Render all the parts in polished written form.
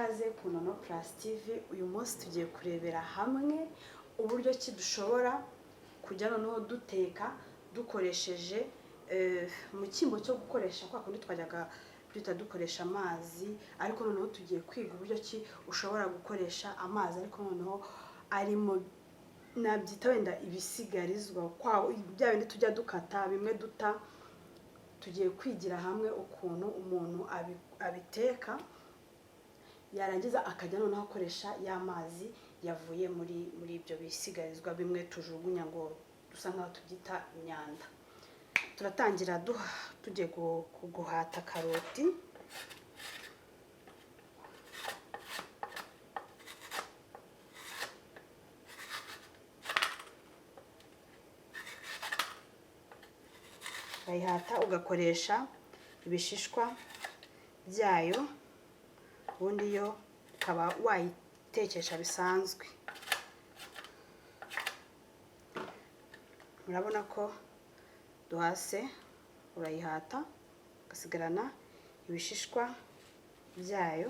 ikaze ku Nono Plus TV. Uyu munsi tugiye kurebera hamwe uburyo ki dushobora kujya noneho duteka dukoresheje mu cyimbo cyo gukoresha kwa kundi twajyaga duhita dukoresha amazi, ariko noneho tugiye kwiga uburyo ki ushobora gukoresha amazi ariko noneho arimo nabyita wenda ibisigarizwa kwa bya bindi tujya dukata bimwe duta. Tugiye kwigira hamwe ukuntu umuntu abiteka yarangiza akajya noneho akoresha y'amazi yavuye muri ibyo bisigarizwa bimwe tujugunya ngo dusa nkaho tubyita imyanda. Turatangira tugiye guhata karoti. Bayihata ugakoresha ibishishwa byayo, ubundi yo ukaba wayitekesha bisanzwe. Murabona ko duhase, urayihata ugasigarana ibishishwa byayo.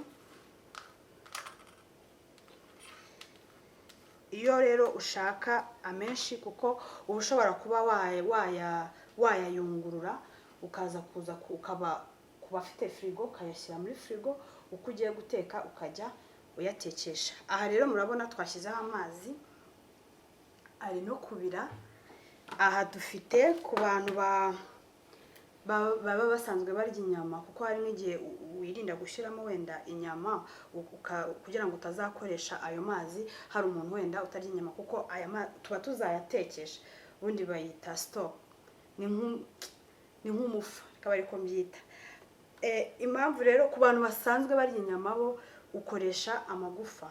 Iyo rero ushaka amenshi, kuko uba ushobora kuba wayayungurura ukaza ukaba kuba afite firigo ukayashyira muri firigo, uko ugiye guteka ukajya uyatekesha. Aha rero murabona twashyizeho amazi ari no kubira. Aha dufite ku bantu baba basanzwe barya inyama, kuko hari n'igihe wirinda gushyiramo wenda inyama kugira ngo utazakoresha ayo mazi hari umuntu wenda utarya inyama, kuko aya mazi tuba tuzayatekesha, ubundi bayita stock, ni nk'umufa akaba ariko mbyita. Impamvu rero ku bantu basanzwe barya inyama bo ukoresha amagufa.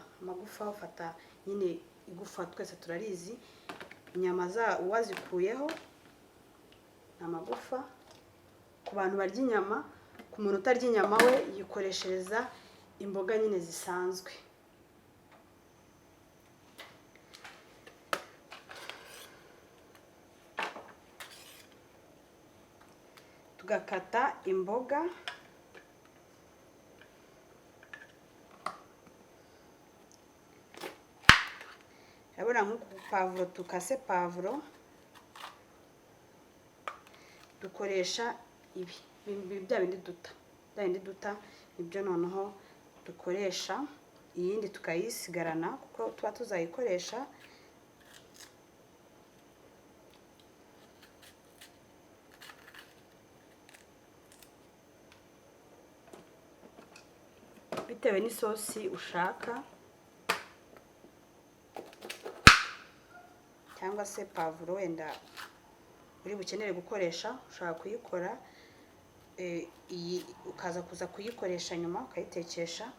Ufata nyine igufa, twese turarizi inyama uwazikuyeho amagufa. Ku bantu barya inyama, ku muntu utarya inyama we yikoreshereza imboga nyine zisanzwe. Tugakata imboga. Urabona nk'uku pavuro, tukase pavuro dukoresha bya bindi duta nibyo noneho dukoresha. Iyindi tukayisigarana kuko tuba tuzayikoresha. Bitewe n'isosi ushaka, cyangwa se pavuro wenda uri bukenere gukoresha, ushaka kuyikora iyi ukaza kuza kuyikoresha nyuma ukayitekesha,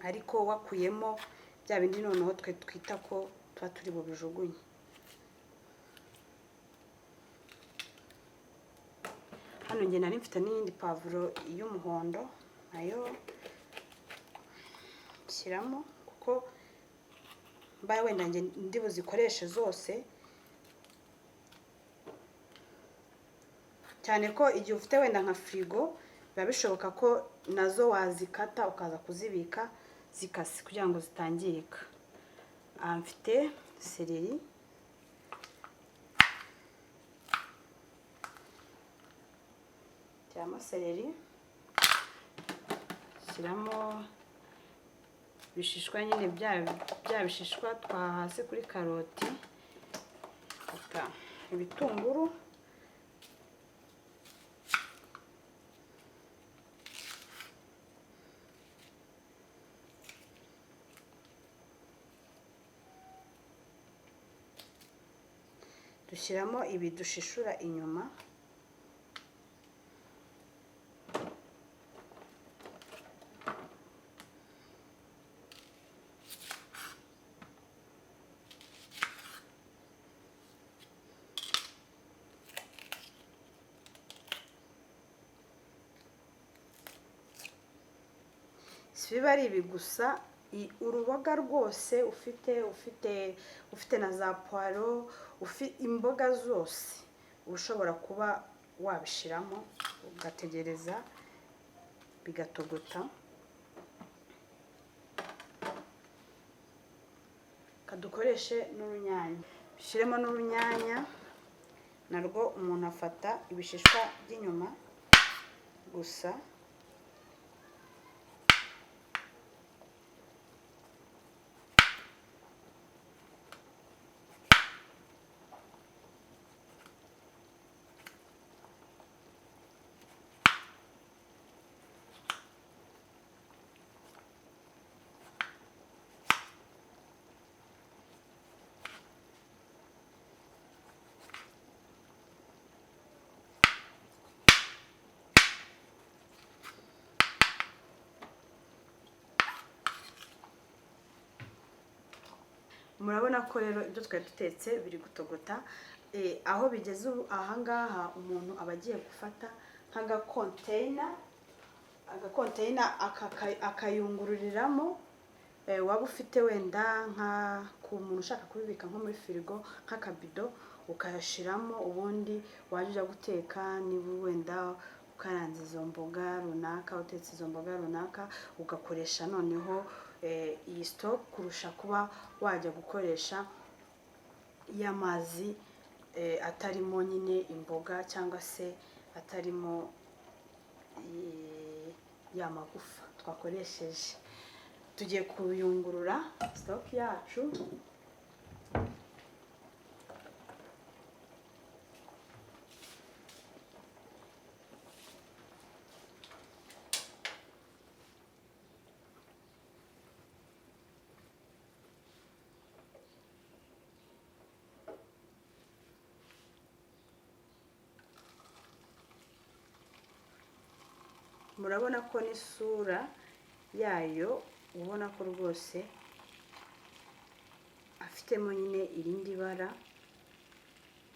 ariko wakuyemo bya bindi noneho twe twita ko tuba turi bubijugunye. Hano njye nari mfite n'iyindi pavuro y'umuhondo, nayo nshyiramo kuko mbaye wenda njye ndi buzikoreshe zose, cyane ko igihe ufite wenda nka firigo biba bishoboka ko nazo wazikata ukaza kuzibika zikase kugira ngo zitangirika. Aha mfite seleri, shyiramo seleri, shyiramo ibishishwa nyine bya bishishwa twahase kuri karoti, fata ibitunguru, dushyiramo ibi dushishura inyuma, si biba ari ibi gusa, uruboga rwose ufite na za poiro, imboga zose ushobora kuba wabishiramo ugategereza bigatogota. kadukoreshe n'urunyanya, bishyiremo n'urunyanya narwo umuntu afata ibishishwa by'inyuma gusa. Murabona ko rero ibyo twari dutetse biri gutogota. Aho bigeze ubu ahangaha umuntu aba agiye gufata agakonteyina akayungururiramo. Waba ufite wenda nka ku muntu ushaka kubibika nko muri firigo nk'akabido, ukayashiramo, ubundi waje ujya guteka niba wenda ukaranze izo mboga runaka, utetse izo mboga runaka, ugakoresha noneho iyi stock kurusha kuba wajya gukoresha y'amazi atarimo nyine imboga cyangwa se atarimo ya magufa twakoresheje. Tugiye kuyungurura stock yacu. Murabona ko n'isura yayo ubona ko rwose afitemo nyine irindi bara,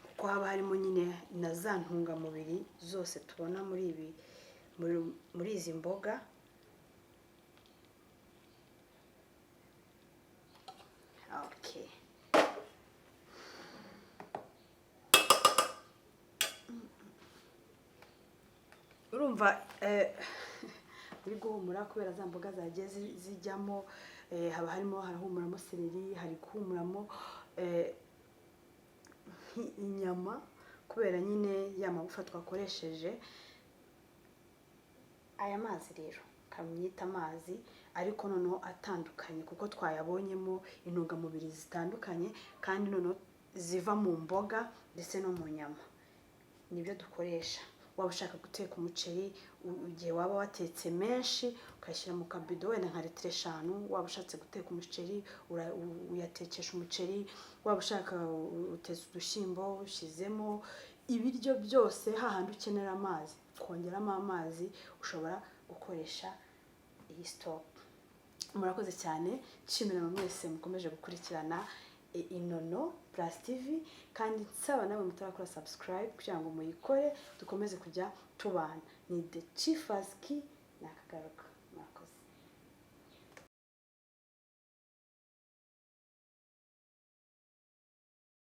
kuko haba harimo nyine na za ntungamubiri zose tubona muri izi mboga. Okay. Urumva uri guhumura kubera za mboga zagiye zijyamo. Haba harahumuramo seleri, hari guhumuramo inyama kubera nyine ya magufa twakoresheje. Aya mazi rero kamyita amazi, ariko noneho atandukanye kuko twayabonyemo intungamubiri zitandukanye kandi noneho ziva mu mboga ndetse no mu nyama. Nibyo dukoresha. Waba ushaka guteka umuceri, igihe waba watetse menshi ukashyira mu kabido wenda nka litiro 5, waba ushatse guteka umuceri uyatekesha umuceri, waba ushaka utetse udushyimbo ushyizemo ibiryo byose, hahandi ukenera amazi kongeramo amazi, ushobora gukoresha iyi stock. Murakoze cyane, nshimira mwese mukomeje gukurikirana Inono Plus TV, kandi nsaba nawe mutarakora subscribe kugira ngo muyikore dukomeze kujya tubana. Ni The Chief Azki nakagaruka.